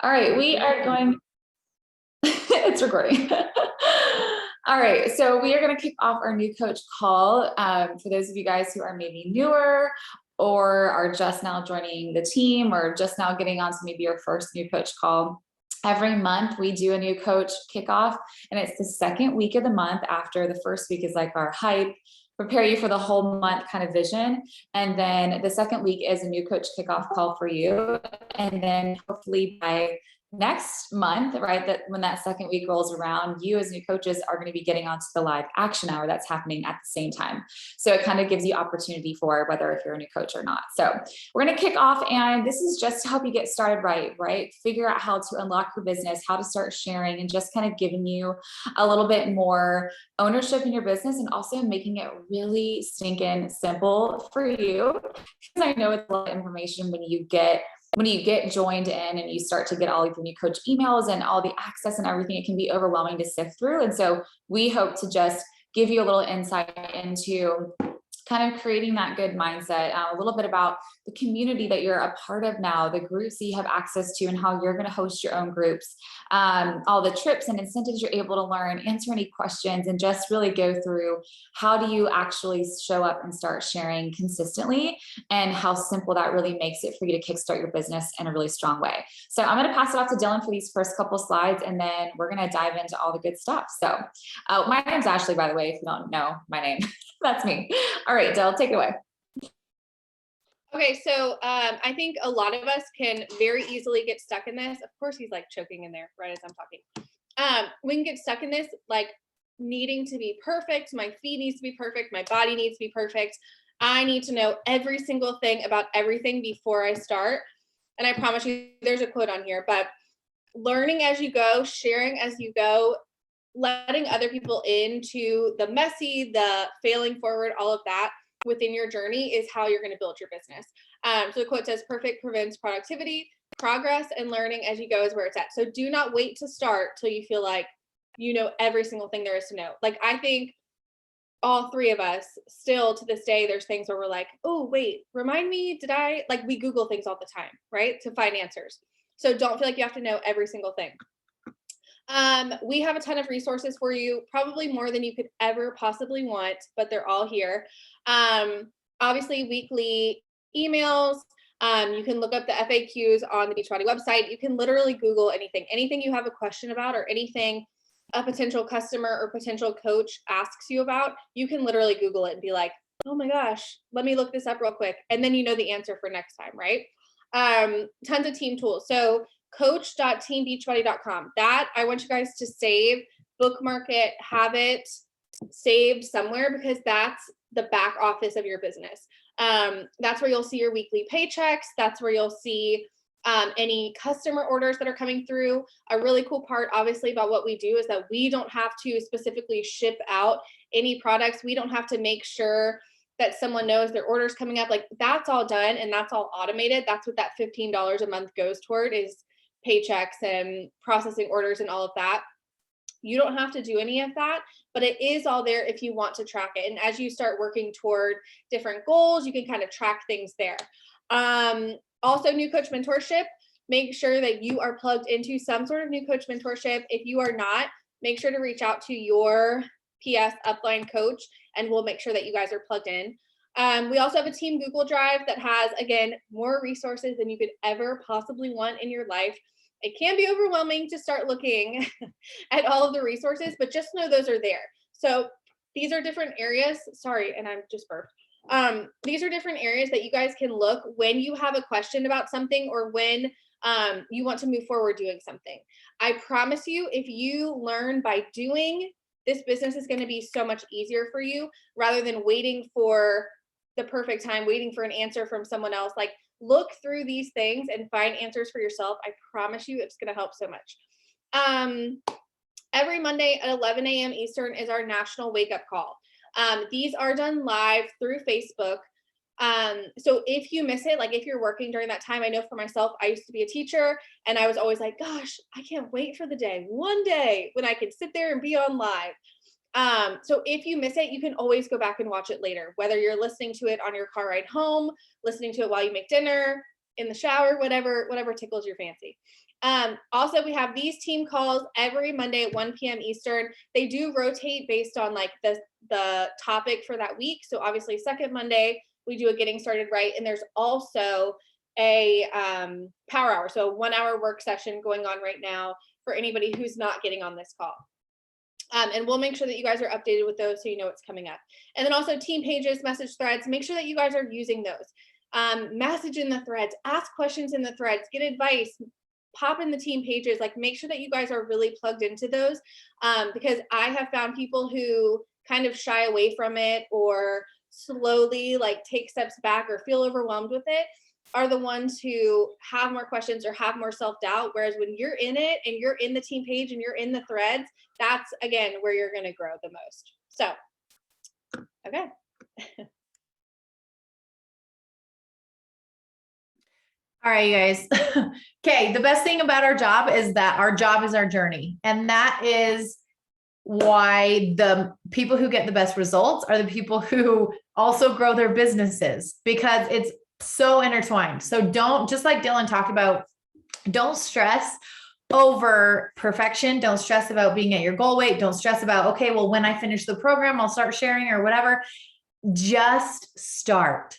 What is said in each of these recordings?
All right, we are going, it's recording. All right, so we are going to kick off our new coach call. For those of you guys who are maybe newer or are just now joining the team or just now getting on to maybe your first new coach call, every month we do a new coach kickoff, and it's the second week of the month. After the first week is like our hype, prepare you for the whole month kind of vision. And then the second week is a new coach kickoff call for you. And then hopefully by next month, right, that when that second week rolls around, you as new coaches are going to be getting onto the live action hour that's happening at the same time. So it kind of gives you opportunity for whether if you're a new coach or not. So we're going to kick off, and this is just to help you get started right? Figure out how to unlock your business, how to start sharing, and just kind of giving you a little bit more ownership in your business, and also making it really stinking simple for you. Because I know it's a lot of information when you get joined in and you start to get all of your new coach emails and all the access and everything. It can be overwhelming to sift through. And so we hope to just give you a little insight into kind of creating that good mindset, a little bit about the community that you're a part of now, the groups that you have access to, and how you're going to host your own groups, all the trips and incentives you're able to learn, answer any questions, and just really go through how do you actually show up and start sharing consistently, and how simple that really makes it for you to kickstart your business in a really strong way. So I'm going to pass it off to Dylan for these first couple slides, and then we're going to dive into all the good stuff. So my name's Ashley, by the way, if you don't know my name. That's me. All right, Del, take it away. Okay, so I think a lot of us can very easily get stuck in this. Of course, he's like choking in there right as I'm talking. We can get stuck in this, like needing to be perfect. My feed needs to be perfect. My body needs to be perfect. I need to know every single thing about everything before I start. And I promise you, there's a quote on here, but learning as you go, sharing as you go, letting other people into the messy, the failing forward, all of that within your journey is how you're going to build your business. So the quote says, perfect prevents productivity, progress and learning as you go is where it's at. So do not wait to start till you feel like you know every single thing there is to know. Like, I think all three of us still to this day, there's things where we're like, oh, wait, remind me, did I, like, we Google things all the time, right? To find answers. So don't feel like you have to know every single thing. We have a ton of resources for you, probably more than you could ever possibly want, but they're all here. Obviously, weekly emails. You can look up the FAQs on the Beachbody website. You can literally Google anything you have a question about, or anything a potential customer or potential coach asks you about. You can literally Google it and be like, oh my gosh, let me look this up real quick. And then you know the answer for next time, right? Tons of team tools. So coach.teambeachbody.com. That I want you guys to save, bookmark it, have it saved somewhere, because that's the back office of your business. That's where you'll see your weekly paychecks. That's where you'll see any customer orders that are coming through. A really cool part, obviously, about what we do is that we don't have to specifically ship out any products. We don't have to make sure that someone knows their order's coming up. Like, that's all done and that's all automated. That's what that $15 a month goes toward, is paychecks and processing orders and all of that. You don't have to do any of that, but it is all there if you want to track it. And as you start working toward different goals, you can kind of track things there. Also, new coach mentorship. Make sure that you are plugged into some sort of new coach mentorship. If you are not, make sure to reach out to your PS upline coach, and we'll make sure that you guys are plugged in. We also have a team Google Drive that has, again, more resources than you could ever possibly want in your life. It can be overwhelming to start looking at all of the resources, but just know those are there. So these are different areas. Sorry, and I'm just burped. These are different areas that you guys can look when you have a question about something, or when you want to move forward doing something. I promise you, if you learn by doing, this business is going to be so much easier for you, rather than waiting for the perfect time, waiting for an answer from someone else. Like, look through these things and find answers for yourself. I promise you, it's going to help so much. Every Monday at 11 a.m. Eastern is our national wake up call. These are done live through Facebook. So if you miss it, like if you're working during that time, I know for myself, I used to be a teacher, and I was always like, gosh, I can't wait for the day, one day when I can sit there and be on live. So if you miss it, you can always go back and watch it later, whether you're listening to it on your car ride home, listening to it while you make dinner, in the shower, whatever tickles your fancy. Also, we have these team calls every Monday at 1 p.m. Eastern. They do rotate based on like the topic for that week. So obviously second Monday, we do a getting started right. And there's also a power hour. So a 1 hour work session going on right now for anybody who's not getting on this call. And we'll make sure that you guys are updated with those so you know what's coming up. And then also team pages, message threads, make sure that you guys are using those. Message in the threads, ask questions in the threads, get advice, pop in the team pages, like make sure that you guys are really plugged into those, because I have found people who kind of shy away from it or slowly like take steps back or feel overwhelmed with it are the ones who have more questions or have more self-doubt. Whereas when you're in it and you're in the team page and you're in the threads, that's again where you're going to grow the most. So, okay. All right, you guys. Okay, the best thing about our job is that our job is our journey. And that is why the people who get the best results are the people who also grow their businesses, because it's so intertwined. So don't, just like Dylan talked about, don't stress over perfection. Don't stress about being at your goal weight. Don't stress about, okay, well, when I finish the program, I'll start sharing or whatever. Just start.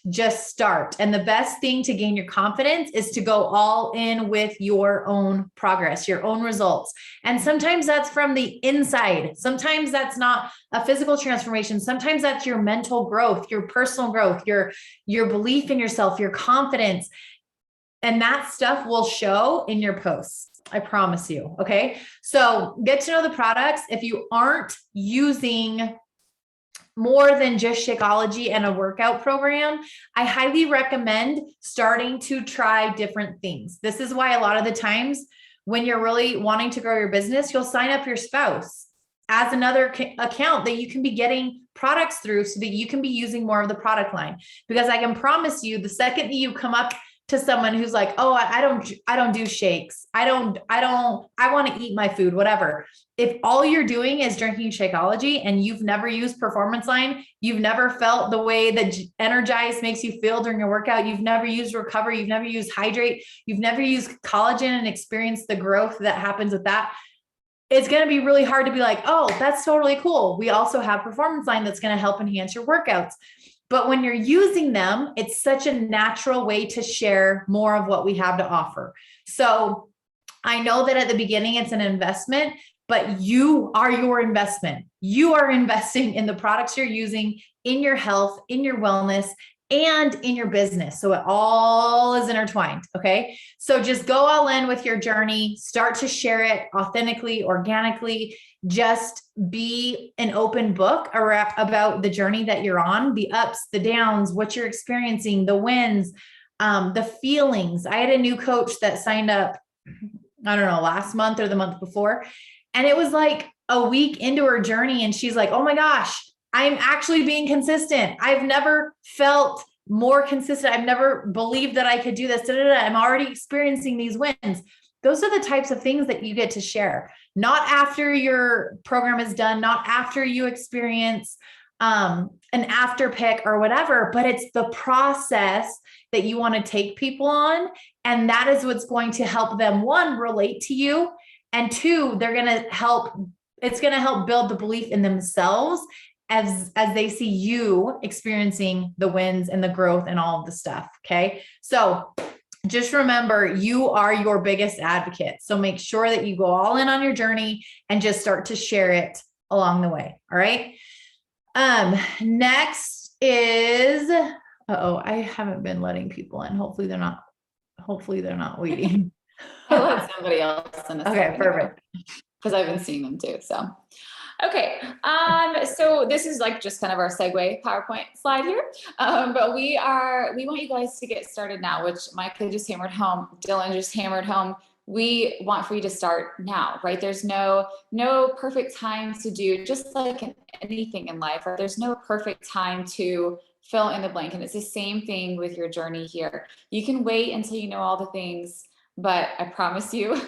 And the best thing to gain your confidence is to go all in with your own progress, your own results. And sometimes that's from the inside. Sometimes that's not a physical transformation. Sometimes that's your mental growth, your personal growth, your belief in yourself, your confidence. And that stuff will show in your posts. I promise you. Okay. So get to know the products. If you aren't using more than just Shakeology and a workout program, I highly recommend starting to try different things. This is why a lot of the times when you're really wanting to grow your business, you'll sign up your spouse as another account that you can be getting products through so that you can be using more of the product line. Because I can promise you, the second that you come up to someone who's like, oh, I don't do shakes. I want to eat my food, whatever. If all you're doing is drinking Shakeology and you've never used Performance Line, you've never felt the way that Energize makes you feel during your workout, you've never used Recover, you've never used Hydrate, you've never used collagen and experienced the growth that happens with that, it's going to be really hard to be like, oh, that's totally cool. We also have Performance Line that's going to help enhance your workouts. But when you're using them, it's such a natural way to share more of what we have to offer. So I know that at the beginning, it's an investment, but you are your investment. You are investing in the products you're using, in your health, in your wellness, and in your business. So it all is intertwined. Okay. So just go all in with your journey, start to share it authentically, organically, just be an open book about the journey that you're on, the ups, the downs, what you're experiencing, the wins, the feelings. I had a new coach that signed up, I don't know, last month or the month before. And it was like a week into her journey. And she's like, oh my gosh, I'm actually being consistent. I've never felt more consistent. I've never believed that I could do this. I'm already experiencing these wins. Those are the types of things that you get to share, not after your program is done, not after you experience an after pick or whatever, but it's the process that you want to take people on. And that is what's going to help them, one, relate to you. And two, it's going to help build the belief in themselves as they see you experiencing the wins and the growth and all of the stuff. Okay. So just remember, you are your biggest advocate. So make sure that you go all in on your journey and just start to share it along the way. All right. Next is, I haven't been letting people in. Hopefully they're not waiting. I let somebody else in. Okay, perfect. Because I've been seeing them too. So, okay. So this is like just kind of our segue PowerPoint slide here. But we want you guys to get started now, which Micah just hammered home. Dylan just hammered home. We want for you to start now, right? There's no perfect time to do, just like in anything in life, right? There's no perfect time to fill in the blank. And it's the same thing with your journey here. You can wait until you know all the things, but I promise you,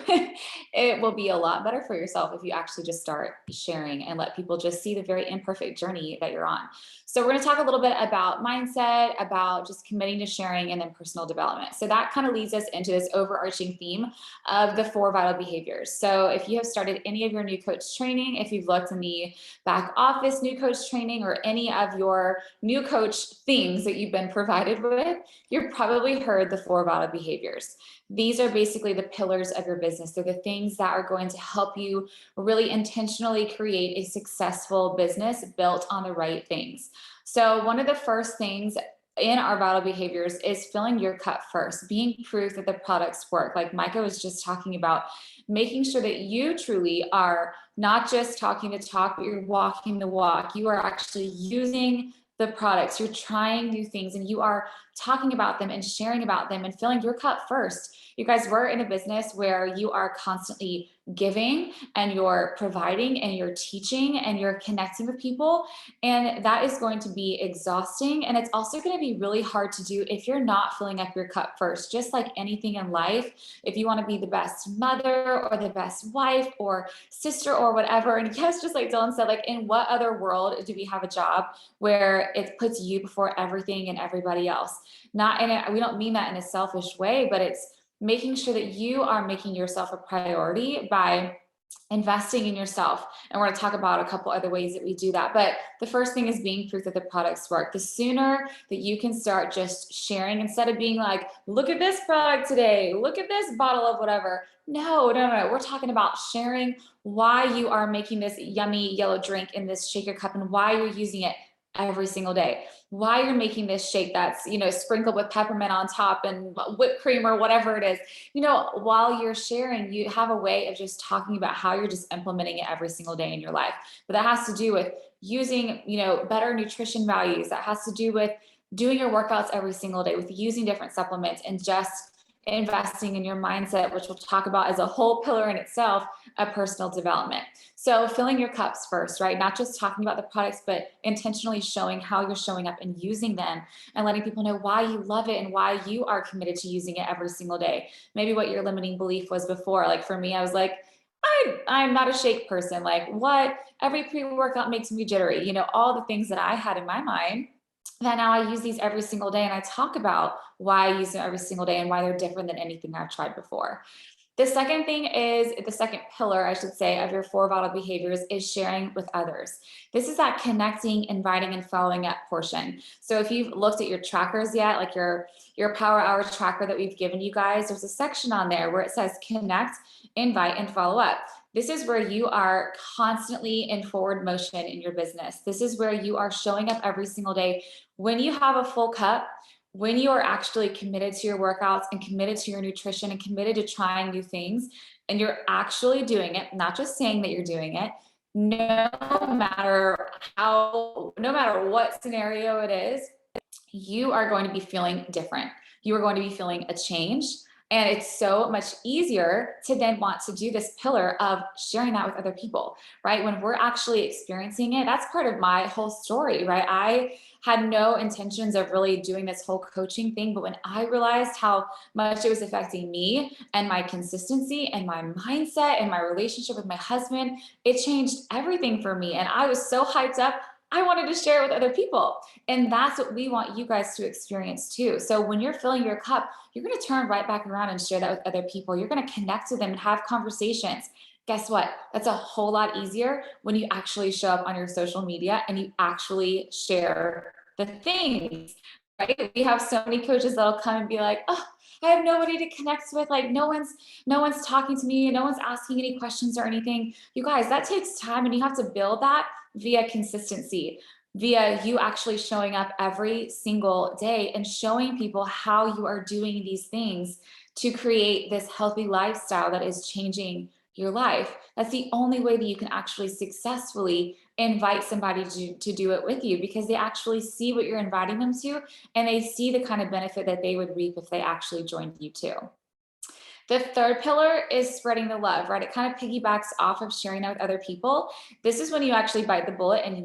it will be a lot better for yourself if you actually just start sharing and let people just see the very imperfect journey that you're on. So So we're going to talk a little bit about mindset, about just committing to sharing, and then personal development. So that kind of leads us into this overarching theme of the 4 vital behaviors. So if you have started any of your new coach training, if you've looked in the back office new coach training, or any of your new coach themes that you've been provided with, you've probably heard the 4 vital behaviors. These are basically the pillars of your business. They're the things that are going to help you really intentionally create a successful business built on the right things. So one of the first things in our vital behaviors is filling your cup first, being proof that the products work. Like Micah was just talking about, making sure that you truly are not just talking the talk, but you're walking the walk. You are actually using the products, you're trying new things, and you are talking about them and sharing about them and filling your cup first. You guys, we're in a business where you are constantly giving and you're providing and you're teaching and you're connecting with people. And that is going to be exhausting. And it's also going to be really hard to do if you're not filling up your cup first. Just like anything in life, if you want to be the best mother or the best wife or sister or whatever. And yes, just like Dylan said, like, in what other world do we have a job where it puts you before everything and everybody else? Not in it, we don't mean that in a selfish way, but it's making sure that you are making yourself a priority by investing in yourself. And we're going to talk about a couple other ways that we do that. But the first thing is being proof that the products work. The sooner that you can start just sharing, instead of being like, look at this product today, look at this bottle of whatever. No. We're talking about sharing why you are making this yummy yellow drink in this shaker cup and why you're using it every single day, why you're making this shake that's, sprinkled with peppermint on top and whipped cream or whatever it is. While you're sharing, you have a way of just talking about how you're just implementing it every single day in your life. But that has to do with using, better nutrition values. That has to do with doing your workouts every single day, with using different supplements, and just investing in your mindset, which we'll talk about as a whole pillar in itself of personal development. So filling your cups first, right? Not just talking about the products, but intentionally showing how you're showing up and using them, and letting people know why you love it and why you are committed to using it every single day. Maybe what your limiting belief was before. Like for me, I was like, I'm not a shake person. Like, what? Every pre-workout makes me jittery. All the things that I had in my mind, that now I use these every single day. And I talk about why I use them every single day and why they're different than anything I've tried before. The second thing is, the second pillar, I should say, of your 4 vital behaviors is sharing with others. This is that connecting, inviting, and following up portion. So if you've looked at your trackers yet, like your Power Hour tracker that we've given you guys, there's a section on there where it says connect, invite, and follow up. This is where you are constantly in forward motion in your business. This is where you are showing up every single day. When you have a full cup, when you are actually committed to your workouts and committed to your nutrition and committed to trying new things, and you're actually doing it, not just saying that you're doing it, no matter what scenario it is, you are going to be feeling different. You are going to be feeling a change. And it's so much easier to then want to do this pillar of sharing that with other people, right? When we're actually experiencing it, that's part of my whole story, right? I had no intentions of really doing this whole coaching thing, but when I realized how much it was affecting me and my consistency and my mindset and my relationship with my husband, it changed everything for me. And I was so hyped up, I wanted to share it with other people. And that's what we want you guys to experience too. So when you're filling your cup, you're going to turn right back around and share that with other people. You're going to connect with them and have conversations. Guess what? That's a whole lot easier when you actually show up on your social media and you actually share the things, right? We have so many coaches that'll come and be like, oh, I have nobody to connect with. Like no one's talking to me. No one's asking any questions or anything. You guys, that takes time, and you have to build that via consistency, via you actually showing up every single day and showing people how you are doing these things to create this healthy lifestyle that is changing your life. That's the only way that you can actually successfully invite somebody to do it with you, because they actually see what you're inviting them to, and they see the kind of benefit that they would reap if they actually joined you too. The third pillar is spreading the love, right? It kind of piggybacks off of sharing that with other people. This is when you actually bite the bullet and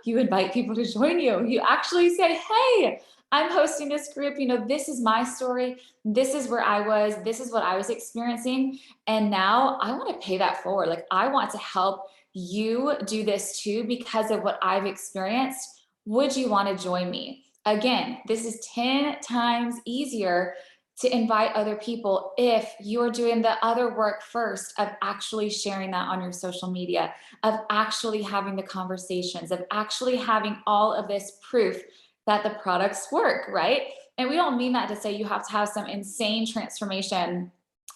you invite people to join you. You actually say, hey, I'm hosting this group. This is my story. This is where I was. This is what I was experiencing. And now I want to pay that forward. Like I want to help you do this too, because of what I've experienced. Would you want to join me? Again, this is 10 times easier to invite other people if you're doing the other work first of actually sharing that on your social media, of actually having the conversations, of actually having all of this proof that the products work, right? And we don't mean that to say you have to have some insane transformation.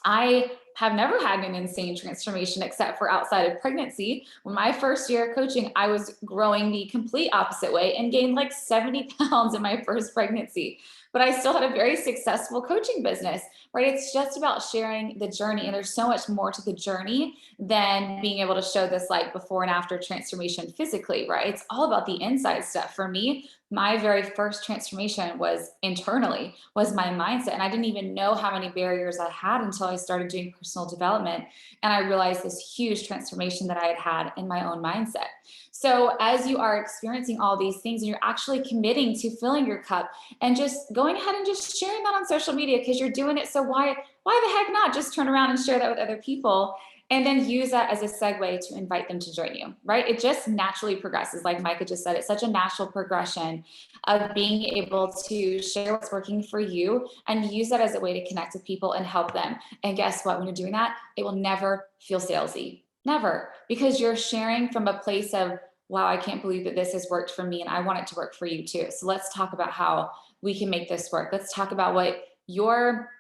I have never had an insane transformation except for outside of pregnancy. When my first year of coaching, I was growing the complete opposite way and gained like 70 pounds in my first pregnancy. But I still had a very successful coaching business, right? It's just about sharing the journey. And there's so much more to the journey than being able to show this like before and after transformation physically, right? It's all about the inside stuff. For me, my very first transformation was internally, was my mindset. And I didn't even know how many barriers I had until I started doing personal development. And I realized this huge transformation that I had had in my own mindset. So as you are experiencing all these things and you're actually committing to filling your cup and just going ahead and just sharing that on social media because you're doing it. So why the heck not just turn around and share that with other people? And then use that as a segue to invite them to join you, right? It just naturally progresses. Like Micah just said, it's such a natural progression of being able to share what's working for you and use that as a way to connect with people and help them. And guess what? When you're doing that, it will never feel salesy. Never, because you're sharing from a place of, wow, I can't believe that this has worked for me and I want it to work for you too. So let's talk about how we can make this work. Let's talk about what your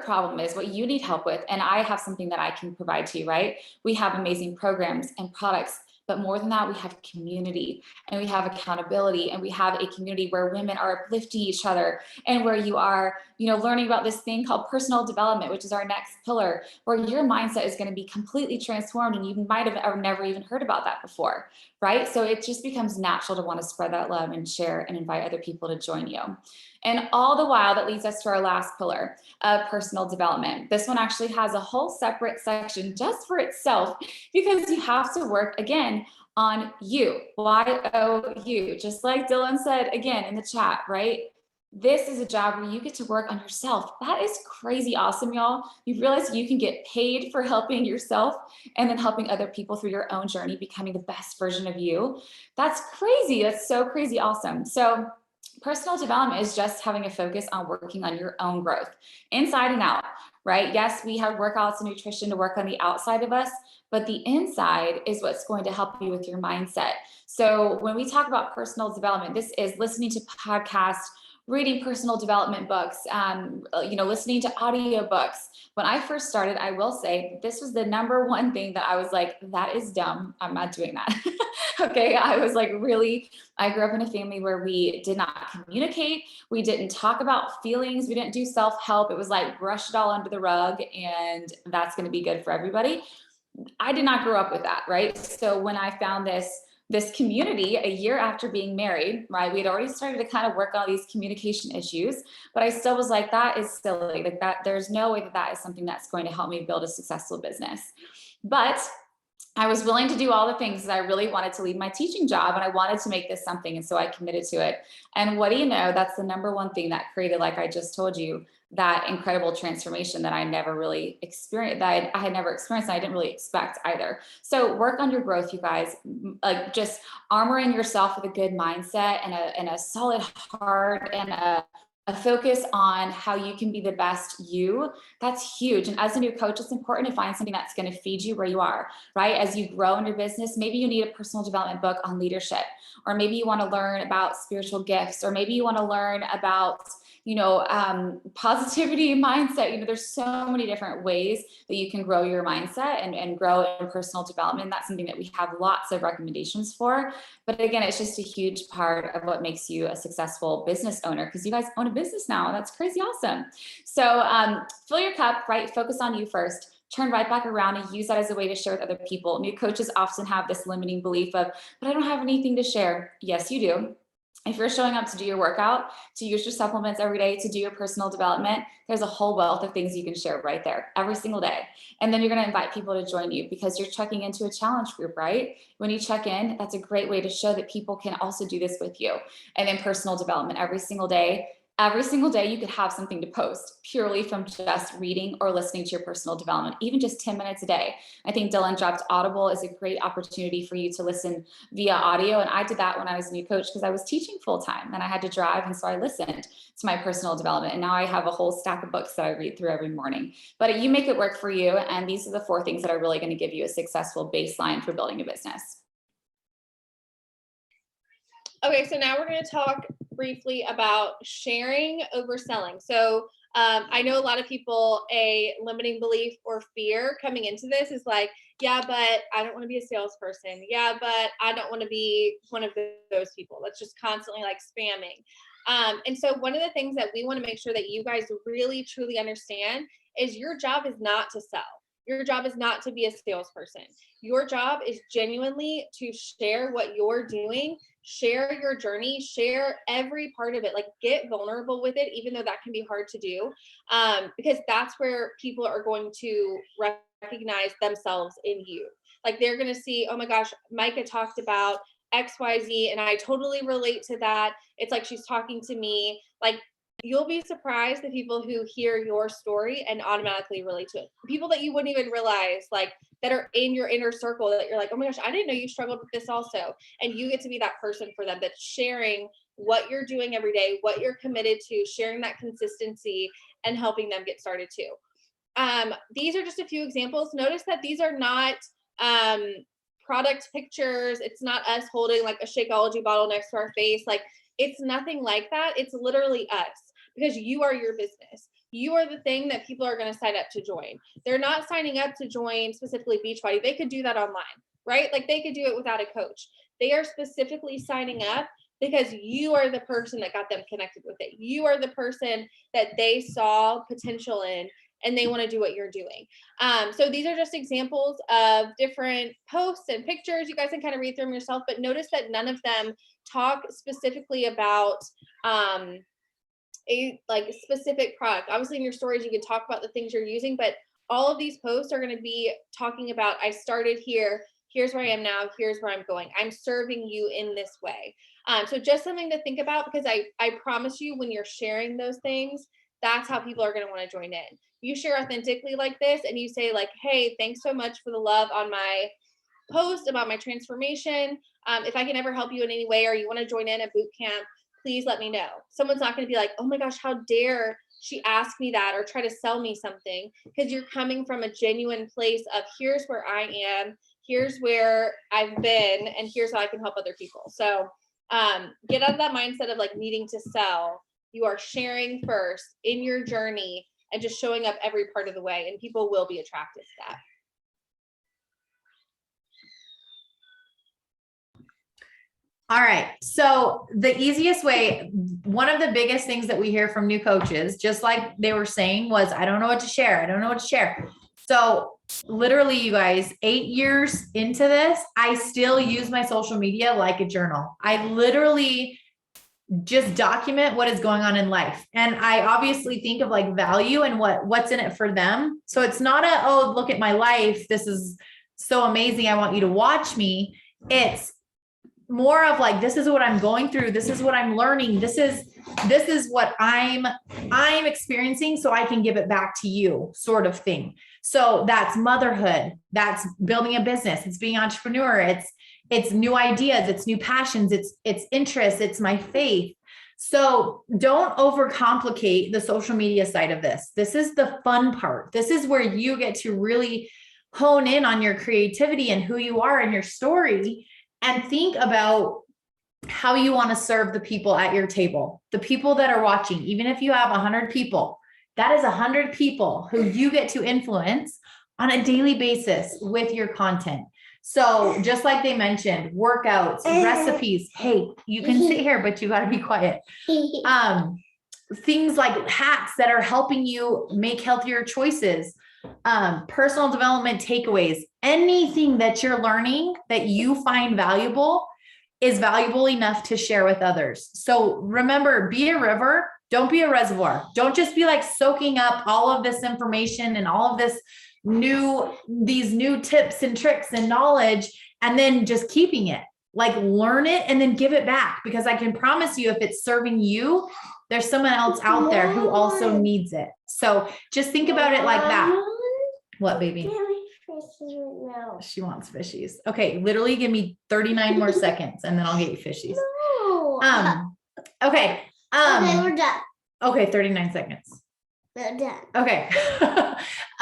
problem is, what you need help with. And I have something that I can provide to you, right? We have amazing programs and products, but more than that, we have community and we have accountability and we have a community where women are uplifting each other and where you are, learning about this thing called personal development, which is our next pillar, where your mindset is going to be completely transformed and you might have never even heard about that before, right? So it just becomes natural to want to spread that love and share and invite other people to join you. And all the while, that leads us to our last pillar of personal development. This one actually has a whole separate section just for itself because you have to work again on you, Y-O-U, just like Dylan said again in the chat, right? This is a job where you get to work on yourself. That is crazy awesome, y'all. You realize you can get paid for helping yourself and then helping other people through your own journey, becoming the best version of you. That's crazy. That's so crazy awesome. So personal development is just having a focus on working on your own growth inside and out, right? Yes, we have workouts and nutrition to work on the outside of us, but the inside is what's going to help you with your mindset. So when we talk about personal development, this is listening to podcasts, reading personal development books, listening to audiobooks. When I first started, I will say this was the number one thing that I was like, that is dumb. I'm not doing that. Okay. I was like, really, I grew up in a family where we did not communicate. We didn't talk about feelings. We didn't do self-help. It was like brush it all under the rug and that's going to be good for everybody. I did not grow up with that, right? So when I found this community a year after being married, right? We had already started to kind of work on these communication issues, but I still was like, that is silly. Like that, there's no way that is something that's going to help me build a successful business. But I was willing to do all the things that I really wanted to leave my teaching job and I wanted to make this something. And so I committed to it. And what do you know? That's the number one thing that created, like I just told you, that incredible transformation that I never really experienced, that I had never experienced. And I didn't really expect either. So work on your growth, you guys. Like just armoring yourself with a good mindset and a solid heart and a focus on how you can be the best you. That's huge. And as a new coach, it's important to find something that's going to feed you where you are, right? As you grow in your business, maybe you need a personal development book on leadership, or maybe you want to learn about spiritual gifts, or maybe you want to learn about positivity mindset. There's so many different ways that you can grow your mindset and grow in personal development. That's something that we have lots of recommendations for. But again, it's just a huge part of what makes you a successful business owner, because you guys own a business now. That's crazy awesome. So fill your cup, right? Focus on you first. Turn right back around and use that as a way to share with other people. New coaches often have this limiting belief of, but I don't have anything to share. Yes, you do. If you're showing up to do your workout, to use your supplements every day, to do your personal development, there's a whole wealth of things you can share right there every single day. And then you're going to invite people to join you because you're checking into a challenge group, right? When you check in, that's a great way to show that people can also do this with you. And then personal development every single day. Every single day you could have something to post purely from just reading or listening to your personal development, even just 10 minutes a day. I think Dylan dropped Audible is a great opportunity for you to listen via audio. And I did that when I was a new coach because I was teaching full time and I had to drive. And so I listened to my personal development. And now I have a whole stack of books that I read through every morning. But you make it work for you. And these are the 4 things that are really going to give you a successful baseline for building a business. Okay, so now we're going to talk briefly about sharing over selling. So I know a lot of people, a limiting belief or fear coming into this is like, yeah, but I don't want to be a salesperson. Yeah, but I don't want to be one of those people that's just constantly like spamming. And so one of the things that we want to make sure that you guys really, truly understand is your job is not to sell. Your job is not to be a salesperson. Your job is genuinely to share what you're doing, share your journey, share every part of it, like get vulnerable with it, even though that can be hard to do, because that's where people are going to recognize themselves in you. Like they're going to see, oh my gosh, Micah talked about XYZ and I totally relate to that. It's like she's talking to me. Like you'll be surprised the people who hear your story and automatically relate to it. People that you wouldn't even realize, like that are in your inner circle that you're like, oh my gosh, I didn't know you struggled with this also. And you get to be that person for them that's sharing what you're doing every day, what you're committed to, sharing that consistency and helping them get started too. These are just a few examples. Notice that these are not product pictures. It's not us holding like a Shakeology bottle next to our face. Like it's nothing like that. It's literally us because you are your business. You are the thing that people are going to sign up to join. They're not signing up to join specifically Beachbody. They could do that online, right? Like they could do it without a coach. They are specifically signing up because you are the person that got them connected with it. You are the person that they saw potential in and they want to do what you're doing. So these are just examples of different posts and pictures. You guys can kind of read through them yourself, but notice that none of them talk specifically about a like specific product. Obviously in your stories, you can talk about the things you're using, but all of these posts are going to be talking about, I started here, here's where I am now, here's where I'm going. I'm serving you in this way. So just something to think about because I promise you when you're sharing those things, that's how people are going to want to join in. You share authentically like this and you say like, hey, thanks so much for the love on my post about my transformation. If I can ever help you in any way or you want to join in a boot camp, please let me know. Someone's not going to be like, oh my gosh, how dare she ask me that or try to sell me something, because you're coming from a genuine place of here's where I am, here's where I've been, and here's how I can help other people. So get out of that mindset of like needing to sell. You are sharing first in your journey and just showing up every part of the way, and people will be attracted to that. All right. So the easiest way, one of the biggest things that we hear from new coaches, just like they were saying, was, I don't know what to share. I don't know what to share. So literally, you guys, 8 years into this, I still use my social media like a journal. I literally just document what is going on in life. And I obviously think of like value and what's in it for them. So it's not a, oh, look at my life. This is so amazing. I want you to watch me. It's more of like, this is what I'm going through. This is what I'm learning. This is what I'm experiencing so I can give it back to you, sort of thing. So that's motherhood. That's building a business. It's being an entrepreneur. It's new ideas. It's new passions. It's interests. It's my faith. So don't overcomplicate the social media side of this. This is the fun part. This is where you get to really hone in on your creativity and who you are and your story, and think about how you want to serve the people at your table, the people that are watching. Even if you have 100 people, that is 100 people who you get to influence on a daily basis with your content. So just like they mentioned, workouts, recipes. Hey, you can sit here, but you got to be quiet. Things like hacks that are helping you make healthier choices, personal development takeaways, anything that you're learning that you find valuable is valuable enough to share with others. So remember, be a river. Don't be a reservoir. Don't just be like soaking up all of this information and all of these new tips and tricks and knowledge, and then just keeping it. Like learn it and then give it back, because I can promise you, if it's serving you, there's someone else out there who also needs it. So just think about it like that. What, baby? She wants fishies. Okay, literally give me 39 more seconds and then I'll get you fishies. No. Okay. Okay, we're done. Okay, 39 seconds. We're done. Okay.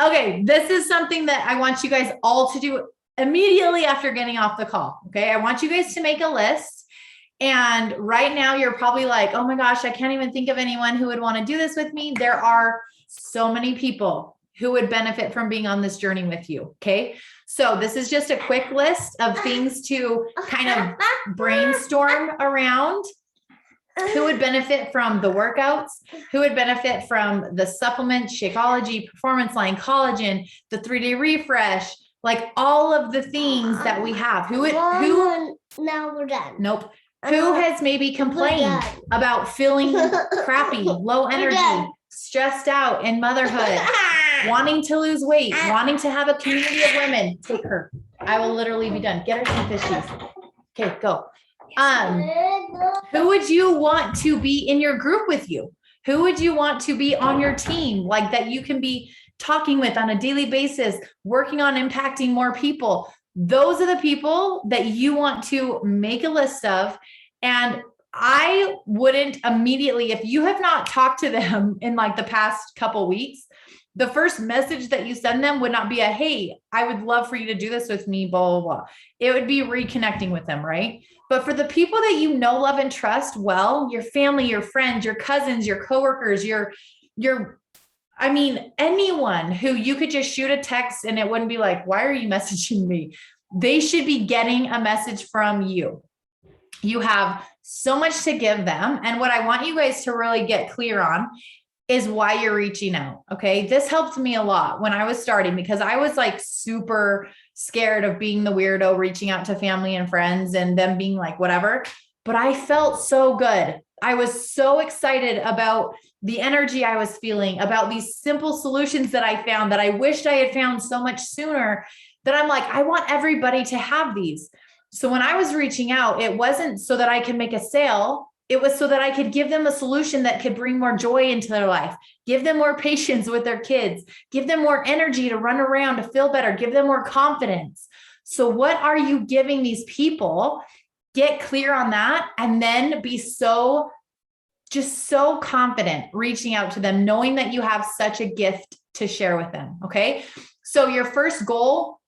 Okay, this is something that I want you guys all to do immediately after getting off the call. Okay, I want you guys to make a list. And right now you're probably like, oh my gosh, I can't even think of anyone who would want to do this with me. There are so many people who would benefit from being on this journey with you. Okay. So this is just a quick list of things to kind of brainstorm around. Who would benefit from the workouts? Who would benefit from the supplements, Shakeology, Performance Line, Collagen, the 3-day refresh, like all of the things that we have? Who Now we're done. nope. Who has maybe complained about feeling crappy, low energy, stressed out in motherhood, wanting to lose weight, wanting to have a community of women? Take her. I will literally be done. Get her some fishies. Okay, go. Who would you want to be in your group with you? Who would you want to be on your team, like that you can be talking with on a daily basis, working on impacting more people? Those are the people that you want to make a list of. And I wouldn't immediately, if you have not talked to them in like the past couple weeks, the first message that you send them would not be a, hey, I would love for you to do this with me, blah, blah, blah. It would be reconnecting with them, right? But for the people that you know, love, and trust well, your family, your friends, your cousins, your coworkers, anyone who you could just shoot a text and it wouldn't be like, why are you messaging me? They should be getting a message from you. You have so much to give them. And what I want you guys to really get clear on is why you're reaching out. Okay. This helped me a lot when I was starting, because I was like super scared of being the weirdo, reaching out to family and friends and them being like, whatever. But I felt so good. I was so excited about the energy I was feeling, about these simple solutions that I found that I wished I had found so much sooner, that I'm like, I want everybody to have these. So when I was reaching out, it wasn't so that I could make a sale. It was so that I could give them a solution that could bring more joy into their life, give them more patience with their kids, give them more energy to run around, to feel better, give them more confidence. So what are you giving these people? Get clear on that, and then be so confident reaching out to them, knowing that you have such a gift to share with them. Okay. So your first goal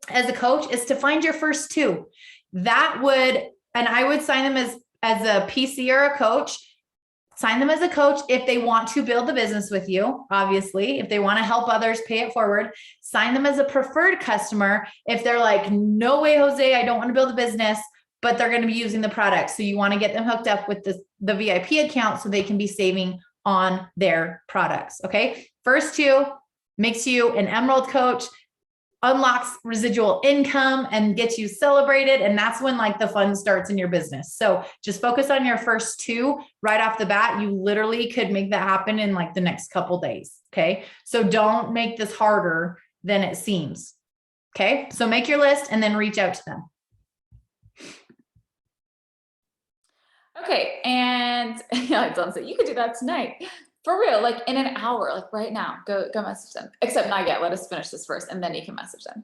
as a coach is to find your first two. And I would sign them as a PC or a coach. Sign them as a coach if they want to build the business with you. Obviously, if they want to help others pay it forward. Sign them as a preferred customer if they're like, no way, Jose, I don't want to build a business, but they're going to be using the product. So you want to get them hooked up with the VIP account so they can be saving on their products. Okay. First two makes you an Emerald coach, unlocks residual income and gets you celebrated. And that's when like the fun starts in your business. So just focus on your first two right off the bat. You literally could make that happen in like the next couple days. Okay. So don't make this harder than it seems. Okay. So make your list and then reach out to them. Okay. And like Dawn said, you could do that tonight. For real, like in an hour, like right now, go message them. Except not yet. Let us finish this first, and then you can message them.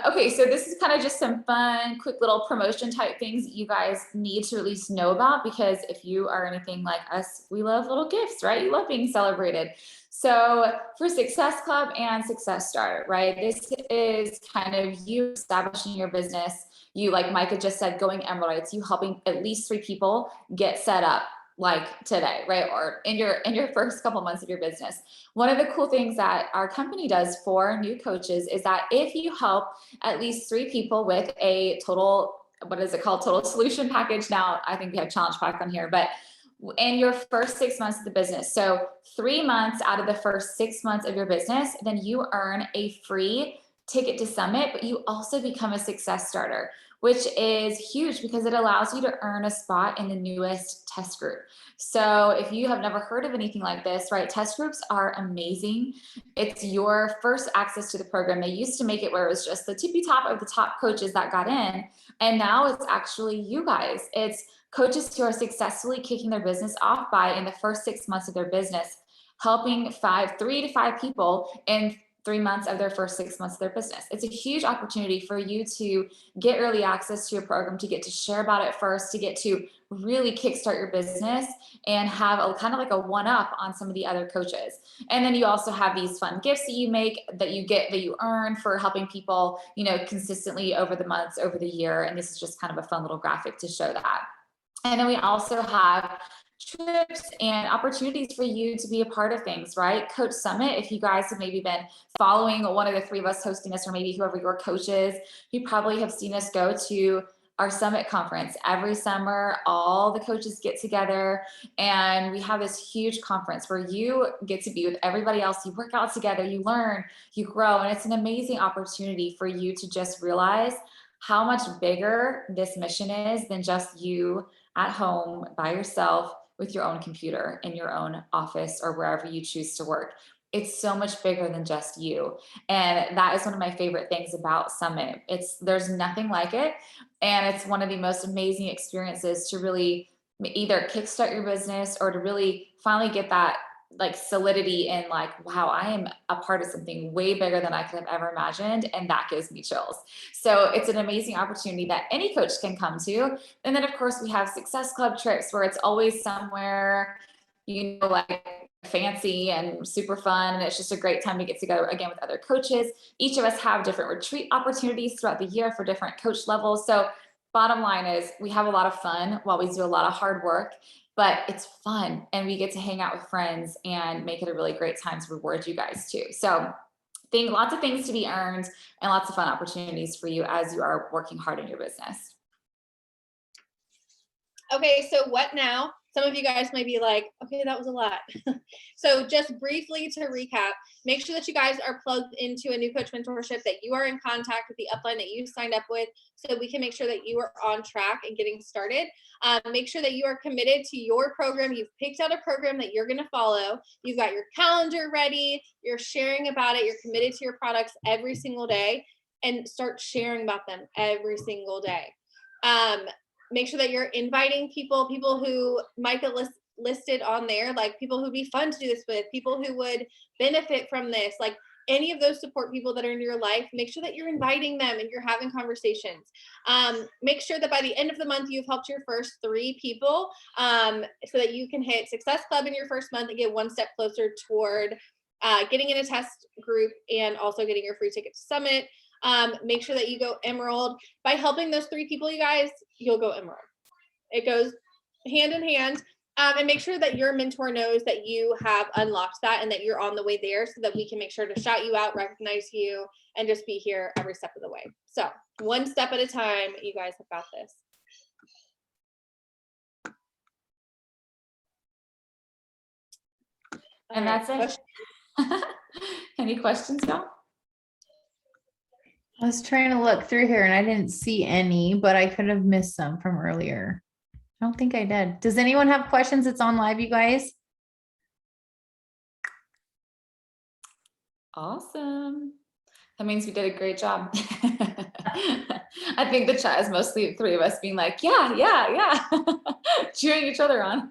Okay, so this is kind of just some fun, quick little promotion type things that you guys need to at least know about, because if you are anything like us, we love little gifts, right? You love being celebrated. So for Success Club and Success Starter, right? This is kind of you establishing your business. You, like Micah just said, going emerald, right? It's you helping at least 3 people get set up like today, right? Or in your first couple months of your business. One of the cool things that our company does for new coaches is that if you help at least 3 people with a total, what is it called? Total solution package. Now, I think we have challenge pack on here, but in your first 6 months of the business, so 3 months out of the first 6 months of your business, then you earn a free ticket to Summit, but you also become a success starter, which is huge because it allows you to earn a spot in the newest test group. So if you have never heard of anything like this, right, test groups are amazing. It's your first access to the program. They used to make it where it was just the tippy top of the top coaches that got in. And now it's actually you guys. It's coaches who are successfully kicking their business off by, in the first 6 months of their business, helping 3 to 5 people in 3 months of their first 6 months of their business. It's a huge opportunity for you to get early access to your program, to get to share about it first, to get to really kickstart your business and have a kind of like a one-up on some of the other coaches. And then you also have these fun gifts that you make, that you earn for helping people, consistently over the months, over the year. And this is just kind of a fun little graphic to show that. And then we also have trips and opportunities for you to be a part of things, right? Coach Summit, if you guys have maybe been following one of the 3 of us hosting this, or maybe whoever your coach is, you probably have seen us go to our summit conference every summer. All the coaches get together and we have this huge conference where you get to be with everybody else. You work out together, you learn, you grow, and it's an amazing opportunity for you to just realize how much bigger this mission is than just you at home by yourself with your own computer in your own office or wherever you choose to work. It's so much bigger than just you. And that is one of my favorite things about Summit. There's nothing like it. And it's one of the most amazing experiences to really either kickstart your business or to really finally get that like solidity in like, wow, I am a part of something way bigger than I could have ever imagined. And that gives me chills. So it's an amazing opportunity that any coach can come to. And then of course we have Success Club trips where it's always somewhere, like fancy and super fun. And it's just a great time to get together again with other coaches. Each of us have different retreat opportunities throughout the year for different coach levels. So bottom line is we have a lot of fun while we do a lot of hard work, but it's fun and we get to hang out with friends and make it a really great time to reward you guys too. So lots of things to be earned and lots of fun opportunities for you as you are working hard in your business. Okay, so what now? Some of you guys might be like, okay, that was a lot. So just briefly to recap, make sure that you guys are plugged into a new coach mentorship, that you are in contact with the upline that you signed up with, so we can make sure that you are on track and getting started. Make sure that you are committed to your program. You've picked out a program that you're going to follow. You've got your calendar ready. You're sharing about it. You're committed to your products every single day, and start sharing about them every single day. Make sure that you're inviting people who might get listed on there, like people who'd be fun to do this with, people who would benefit from this, like any of those support people that are in your life. Make sure that you're inviting them and you're having conversations. Make sure that by the end of the month, you've helped your first 3 people, so that you can hit Success Club in your first month and get one step closer toward getting in a test group and also getting your free ticket to Summit. Make sure that you go Emerald. By helping those 3 people, you guys, you'll go Emerald. It goes hand in hand. And make sure that your mentor knows that you have unlocked that and that you're on the way there, so that we can make sure to shout you out, recognize you, and just be here every step of the way. So one step at a time, you guys have got this. And that's it. Any questions, y'all? I was trying to look through here and I didn't see any, but I could have missed some from earlier. I don't think I did. Does anyone have questions? It's on live, you guys. Awesome. That means we did a great job. I think the chat is mostly the 3 of us being like, yeah, cheering each other on.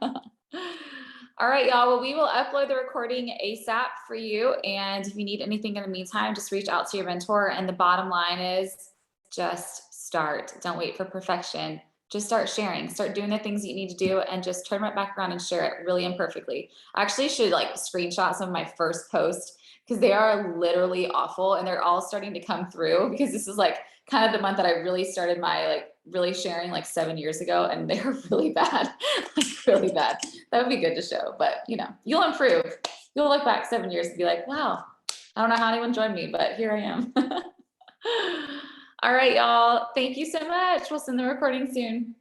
All right, y'all. Well, we will upload the recording ASAP for you. And if you need anything in the meantime, just reach out to your mentor. And the bottom line is just start. Don't wait for perfection. Just start sharing, start doing the things you need to do, and just turn right back around and share it really imperfectly. I actually should like screenshot some of my first posts because they are literally awful and they're all starting to come through, because this is like kind of the month that I really started my like really sharing like 7 years ago, and they're really bad, like really bad. That would be good to show, but you'll improve. You'll look back 7 years and be like, wow, I don't know how anyone joined me, but here I am. All right, y'all. Thank you so much. We'll send the recording soon.